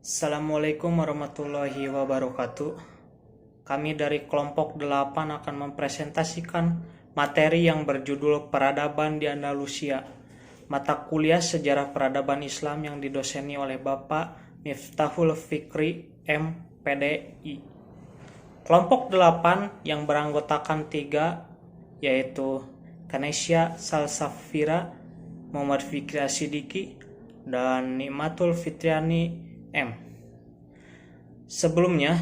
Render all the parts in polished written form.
Assalamualaikum warahmatullahi wabarakatuh. Kami dari kelompok 8 akan mempresentasikan materi yang berjudul Peradaban di Andalusia, mata kuliah sejarah peradaban Islam yang didoseni oleh Bapak Miftahul Fikri MPDI. Kelompok 8 yang beranggotakan 3 yaitu Kanesya Salsafira, Muhammad Fikri Asidiki, dan Nikmatul Fitriani M. Sebelumnya,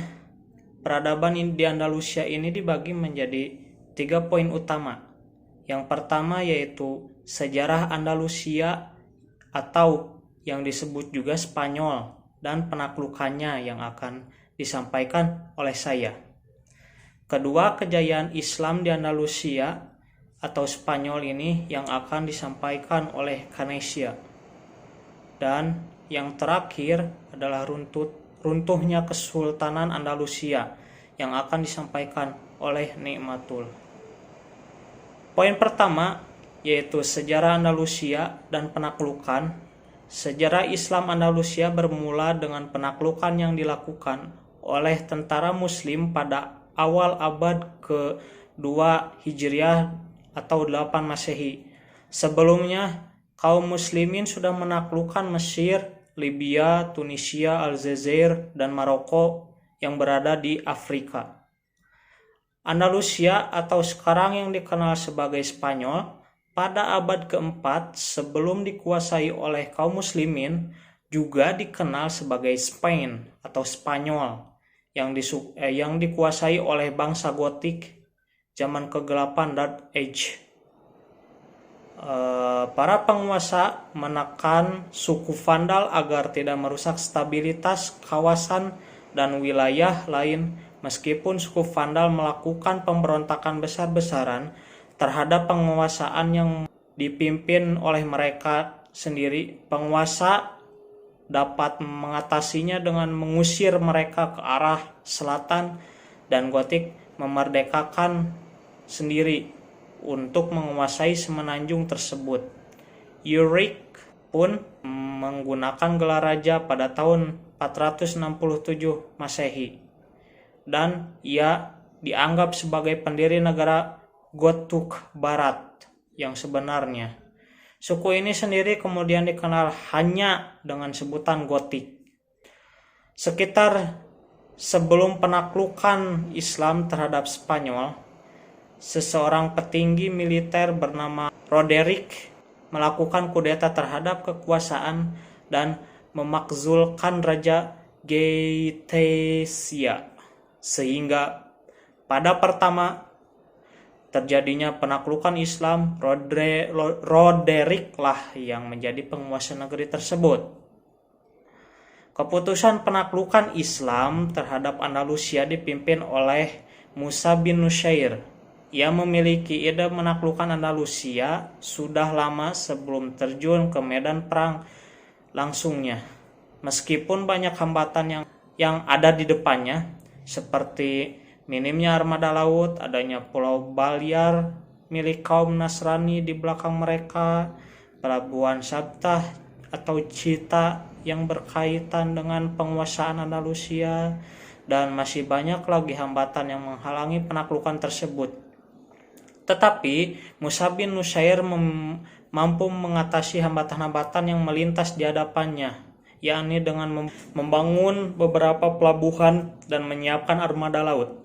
peradaban di Andalusia ini dibagi menjadi 3 poin utama. Yang pertama yaitu sejarah Andalusia atau yang disebut juga Spanyol dan penaklukannya yang akan disampaikan oleh saya. Kedua, kejayaan Islam di Andalusia atau Spanyol ini yang akan disampaikan oleh Kanesya. Dan yang terakhir adalah runtuhnya Kesultanan Andalusia yang akan disampaikan oleh Nikmatul. Poin pertama yaitu sejarah Andalusia dan penaklukan. Sejarah Islam Andalusia bermula dengan penaklukan yang dilakukan oleh tentara Muslim pada awal abad ke-2 Hijriah atau 8 Masehi. Sebelumnya, kaum muslimin sudah menaklukkan Mesir, Libya, Tunisia, Aljazair, dan Maroko yang berada di Afrika. Andalusia atau sekarang yang dikenal sebagai Spanyol pada abad ke-4 sebelum dikuasai oleh kaum muslimin juga dikenal sebagai Spain atau Spanyol yang dikuasai oleh bangsa Gotik zaman kegelapan Dark Age. Para penguasa menekan suku Vandal agar tidak merusak stabilitas kawasan dan wilayah lain, meskipun suku Vandal melakukan pemberontakan besar-besaran terhadap penguasaan yang dipimpin oleh mereka sendiri. Penguasa dapat mengatasinya dengan mengusir mereka ke arah selatan, dan Gotik memerdekakan sendiri untuk menguasai semenanjung tersebut. Ulrich pun menggunakan gelar raja pada tahun 467 Masehi, dan ia dianggap sebagai pendiri negara Gotuk Barat yang sebenarnya. Suku ini sendiri kemudian dikenal hanya dengan sebutan Gotik. Sekitar sebelum penaklukan Islam terhadap Spanyol, seseorang petinggi militer bernama Roderick melakukan kudeta terhadap kekuasaan dan memakzulkan Raja Gaetasia, sehingga pada pertama terjadinya penaklukan Islam, Roderick lah yang menjadi penguasa negeri tersebut. Keputusan penaklukan Islam terhadap Andalusia dipimpin oleh Musa bin Nusayr. Ia memiliki ide menaklukkan Andalusia sudah lama sebelum terjun ke medan perang langsungnya. Meskipun banyak hambatan yang ada di depannya, seperti minimnya armada laut, adanya Pulau Balear milik kaum Nasrani di belakang mereka, pelabuhan Sabtah atau Cita yang berkaitan dengan penguasaan Andalusia, dan masih banyak lagi hambatan yang menghalangi penaklukan tersebut. Tetapi Musa bin Nusayr mampu mengatasi hambatan-hambatan yang melintas di hadapannya, yakni dengan membangun beberapa pelabuhan dan menyiapkan armada laut,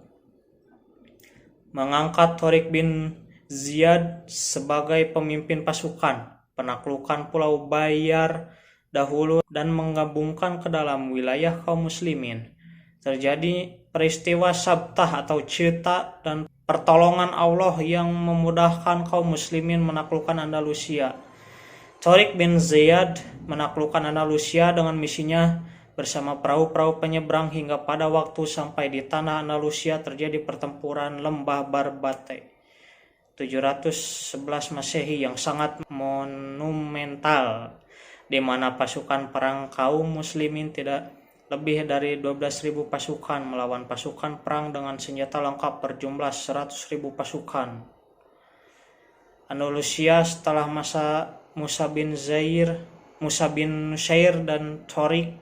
mengangkat Tariq bin Ziyad sebagai pemimpin pasukan penaklukan Pulau Balear dahulu, dan menggabungkan ke dalam wilayah kaum muslimin. Terjadi peristiwa Sabtah atau Cita dan pertolongan Allah yang memudahkan kaum muslimin menaklukkan Andalusia. Tariq bin Ziyad menaklukkan Andalusia dengan misinya bersama perahu-perahu penyeberang, hingga pada waktu sampai di tanah Andalusia terjadi pertempuran Lembah Barbate 711 Masehi yang sangat monumental, di mana pasukan perang kaum muslimin tidak lebih dari 12.000 pasukan melawan pasukan perang dengan senjata lengkap berjumlah 100.000 pasukan. Andalusia setelah masa Musa bin Nusayr dan Tariq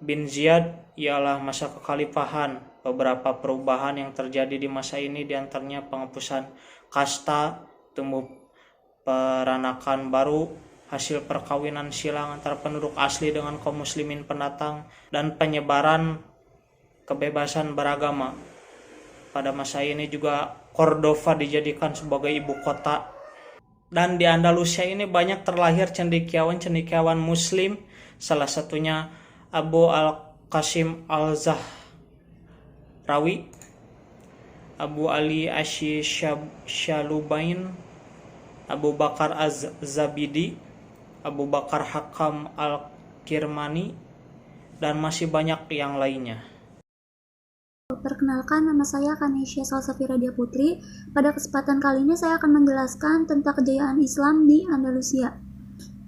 bin Ziyad ialah masa kekhalifahan. Beberapa perubahan yang terjadi di masa ini diantaranya penghapusan kasta, tumbuh peranakan baru, hasil perkawinan silang antara penduduk asli dengan kaum muslimin pendatang, dan penyebaran kebebasan beragama. Pada masa ini juga Cordova dijadikan sebagai ibu kota. Dan di Andalusia ini banyak terlahir cendekiawan-cendekiawan muslim, salah satunya Abu al-Qasim al-Zahrawi, Abu Ali Asy-Syalubain, Abu Bakar Az-Zabidi, Abu Bakar Hakam Al-Kirmani, dan masih banyak yang lainnya. Perkenalkan, nama saya Kanesha Salsafira Dia Putri. Pada kesempatan kali ini saya akan menjelaskan tentang kejayaan Islam di Andalusia.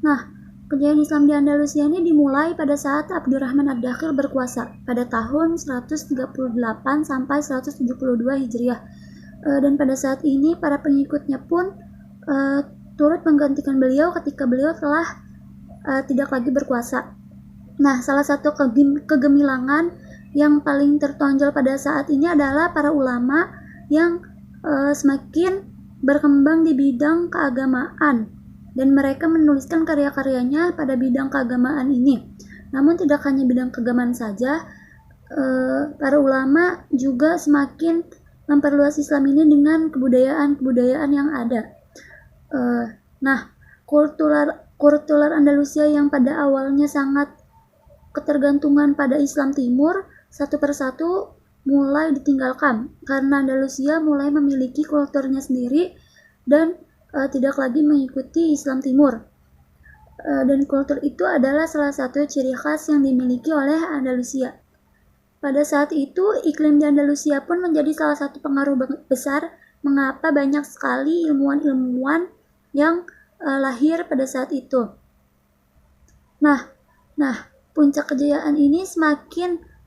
Nah, kejayaan Islam di Andalusia ini dimulai pada saat Abdurrahman Ad-Dakhil berkuasa pada tahun 138 sampai 172 Hijriah. Dan pada saat ini para pengikutnya pun turut menggantikan beliau ketika beliau telah tidak lagi berkuasa. Nah, salah satu kegemilangan yang paling tertonjol pada saat ini adalah para ulama yang semakin berkembang di bidang keagamaan, dan mereka menuliskan karya-karyanya pada bidang keagamaan ini. Namun tidak hanya bidang keagamaan saja, para ulama juga semakin memperluas Islam ini dengan kebudayaan-kebudayaan yang ada. Nah, kultur Andalusia yang pada awalnya sangat ketergantungan pada Islam Timur, satu persatu mulai ditinggalkan karena Andalusia mulai memiliki kulturnya sendiri dan tidak lagi mengikuti Islam Timur. Dan kultur itu adalah salah satu ciri khas yang dimiliki oleh Andalusia. Pada saat itu, iklim di Andalusia pun menjadi salah satu pengaruh besar mengapa banyak sekali ilmuwan-ilmuwan yang lahir pada saat itu. Nah, puncak kejayaan ini semakin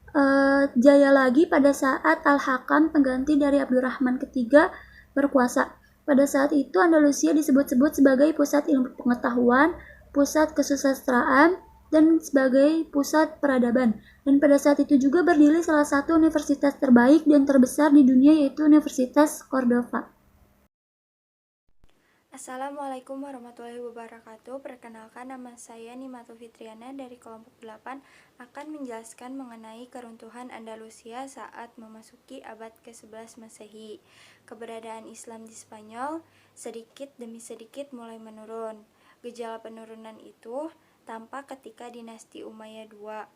jaya lagi pada saat Al-Hakam, pengganti dari Abdurrahman ketiga, berkuasa. Pada saat itu Andalusia disebut-sebut sebagai pusat ilmu pengetahuan, pusat kesusastraan, dan sebagai pusat peradaban. Dan pada saat itu juga berdiri salah satu universitas terbaik dan terbesar di dunia, yaitu Universitas Cordova. Assalamualaikum warahmatullahi wabarakatuh. Perkenalkan, nama saya Nimatu Fitriana dari kelompok 8 akan menjelaskan mengenai keruntuhan Andalusia saat memasuki abad ke-11 Masehi. Keberadaan Islam di Spanyol sedikit demi sedikit mulai menurun. Gejala penurunan itu tampak ketika dinasti Umayyad II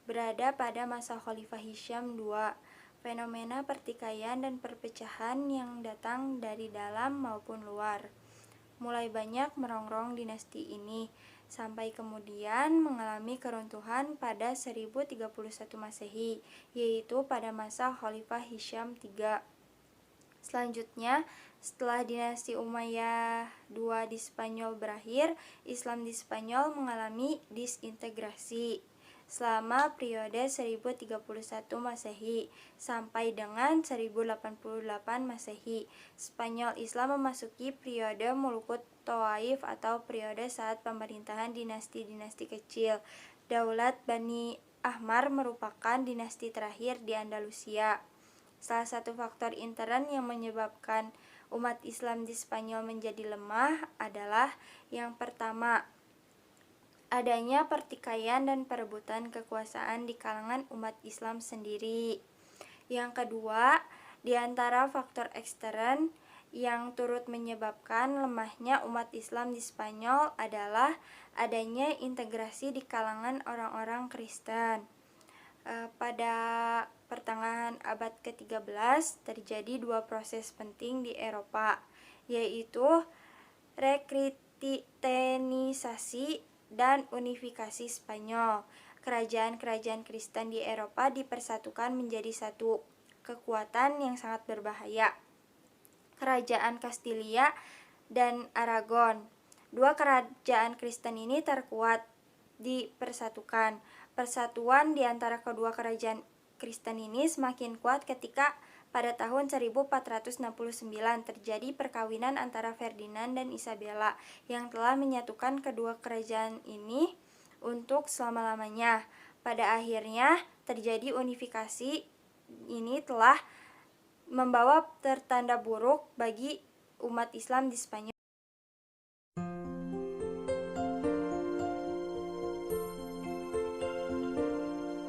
berada pada masa Khalifah Hisham II. Fenomena pertikaian dan perpecahan yang datang dari dalam maupun luar mulai banyak merongrong dinasti ini, sampai kemudian mengalami keruntuhan pada 1031 Masehi, yaitu pada masa Khalifah Hisham III. Selanjutnya, setelah dinasti Umayyah II di Spanyol berakhir, Islam di Spanyol mengalami disintegrasi selama periode 1031 Masehi sampai dengan 1088 Masehi. Spanyol Islam memasuki periode Mulukut Tawaif atau periode saat pemerintahan dinasti-dinasti kecil. Daulat Bani Ahmar merupakan dinasti terakhir di Andalusia. Salah satu faktor intern yang menyebabkan umat Islam di Spanyol menjadi lemah adalah yang pertama, adanya pertikaian dan perebutan kekuasaan di kalangan umat Islam sendiri. Yang kedua, di antara faktor ekstern yang turut menyebabkan lemahnya umat Islam di Spanyol adalah adanya integrasi di kalangan orang-orang Kristen. Pada pertengahan abad ke-13 terjadi dua proses penting di Eropa, yaitu rekristienisasi dan unifikasi Spanyol. Kerajaan-kerajaan Kristen di Eropa dipersatukan menjadi satu kekuatan yang sangat berbahaya. Kerajaan Kastilia dan Aragon. Dua kerajaan Kristen ini terkuat dipersatukan. Persatuan di antara kedua kerajaan Kristen ini semakin kuat ketika pada tahun 1469 terjadi perkawinan antara Ferdinand dan Isabella yang telah menyatukan kedua kerajaan ini untuk selama-lamanya. Pada akhirnya terjadi unifikasi ini telah membawa tertanda buruk bagi umat Islam di Spanyol.